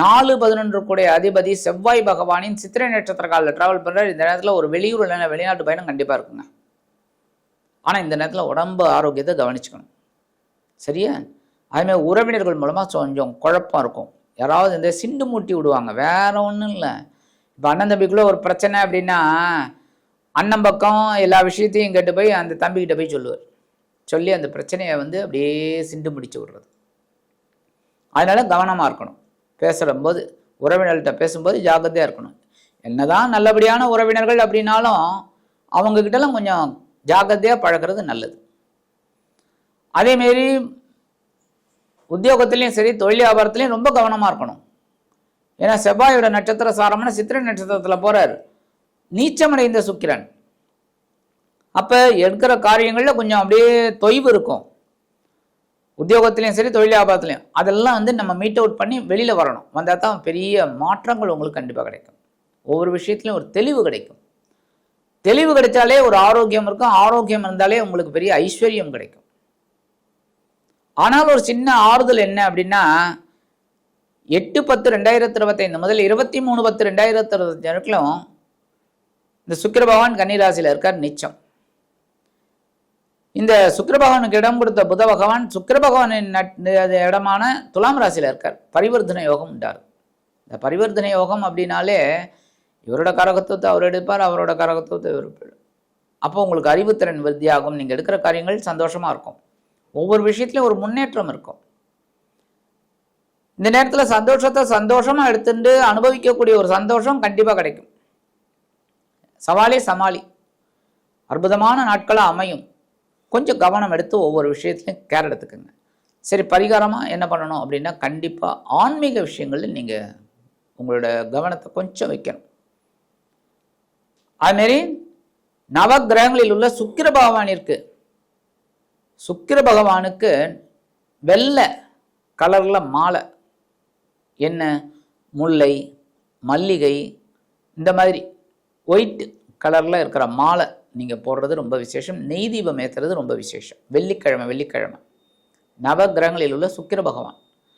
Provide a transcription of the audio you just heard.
4-11 கூடிய அதிபதி செவ்வாய் பகவானின் சித்திரை நட்சத்திர காலில் டிராவல் பண்ணுறாரு. இந்த நேரத்தில் ஒரு வெளியூர் இல்லைன்னா வெளிநாட்டு பயணம் கண்டிப்பாக இருக்குங்க. ஆனால் இந்த நேரத்தில் உடம்பு ஆரோக்கியத்தை கவனிச்சுக்கணும். சரியா? அதுமாதிரி உறவினர்கள் மூலமாக கொஞ்சம் குழப்பம் இருக்கும். யாராவது இந்த சிண்டு மூட்டி விடுவாங்க, வேற ஒன்றும் இல்லை. இப்போ அண்ணன் தம்பிக்குள்ளே ஒரு பிரச்சனை அப்படின்னா அண்ணன் பக்கம் எல்லா விஷயத்தையும் கேட்டு போய் அந்த தம்பிக்கிட்ட போய் சொல்லுவார். சொல்லி அந்த பிரச்சனையை அப்படியே சிண்டு முடிச்சு விடுறது. அதனால் கவனமாக இருக்கணும். பேசும்போது உறவினர்கள்ட்ட பேசும்போது ஜாக்கிரதையாக இருக்கணும். என்னதான் நல்லபடியான உறவினர்கள் அப்படின்னாலும் அவங்கக்கிட்டலாம் கொஞ்சம் ஜாக்கிரதையாக பழகிறது நல்லது. அதேமாரி உத்தியோகத்துலேயும் சரி தொழில் வியாபாரத்துலேயும் ரொம்ப கவனமாக இருக்கணும். ஏன்னா செவ்வாயோட நட்சத்திர சாரமான சித்திரை நட்சத்திரத்தில் போகிறார். நீச்சமடைந்த சுக்கிரன். அப்போ எடுக்கிற காரியங்களில் கொஞ்சம் அப்படியே தொய்வு இருக்கும். உத்தியோகத்துலேயும் சரி தொழில் வியாபாரத்துலையும் அதெல்லாம் நம்ம மீட் அவுட் பண்ணி வெளியில் வரணும். வந்தால் தான் பெரிய மாற்றங்கள் உங்களுக்கு கண்டிப்பாக கிடைக்கும். ஒவ்வொரு விஷயத்துலையும் ஒரு தெளிவு கிடைக்கும். தெளிவு கிடைச்சாலே ஒரு ஆரோக்கியம் இருக்கும். ஆரோக்கியம் இருந்தாலே உங்களுக்கு பெரிய ஐஸ்வர்யம் கிடைக்கும். ஆனால் ஒரு சின்ன ஆறுதல் என்ன அப்படின்னா 8-10-2025 முதல் 23-10-2025 வரைக்கும் இந்த சுக்கிர பகவான் கன்னிராசியில் இருக்கார் நீச்சம். இந்த சுக்கிர பகவானுக்கு இடம் கொடுத்த புத பகவான் சுக்கிர பகவானின் இடமான துலாம் ராசியில் இருக்கார். பரிவர்த்தனை யோகம் உண்டார். இந்த பரிவர்த்தனை யோகம் அப்படின்னாலே இவரோட கரகத்துவத்தை அவர் எடுப்பார், அவரோட கரகத்துவத்தை இவர் எடுப்பார். அப்போ உங்களுக்கு அறிவுத்திறன் விருத்தியாகும். நீங்கள் எடுக்கிற காரியங்கள் சந்தோஷமாக இருக்கும். ஒவ்வொரு விஷயத்துலையும் ஒரு முன்னேற்றம் இருக்கும். இந்த நேரத்தில் சந்தோஷத்தை சந்தோஷமாக எடுத்துட்டு அனுபவிக்கக்கூடிய ஒரு சந்தோஷம் கண்டிப்பாக கிடைக்கும். சவாலே சமாளி. அற்புதமான நாட்களாக அமையும். கொஞ்சம் கவனம் எடுத்து ஒவ்வொரு விஷயத்துலையும் கேர் எடுத்துக்கோங்க. சரி, பரிகாரமாக என்ன பண்ணணும் அப்படின்னா கண்டிப்பாக ஆன்மீக விஷயங்களில் நீங்கள் உங்களோட கவனத்தை கொஞ்சம் வைக்கணும். அதுமாரி நவகிரகங்களில் உள்ள சுக்கிர பகவானிற்கு வெள்ளை கலரில் மாலை, என்ன முல்லை மல்லிகை இந்த மாதிரி ஒயிட் கலரில் இருக்கிற மாலை நீங்கள் போடுறது ரொம்ப விசேஷம். நெய் தீபம் ஏற்றுறது ரொம்ப விசேஷம். வெள்ளிக்கிழமை நவகிரகங்களில் உள்ள சுக்கிர பகவான்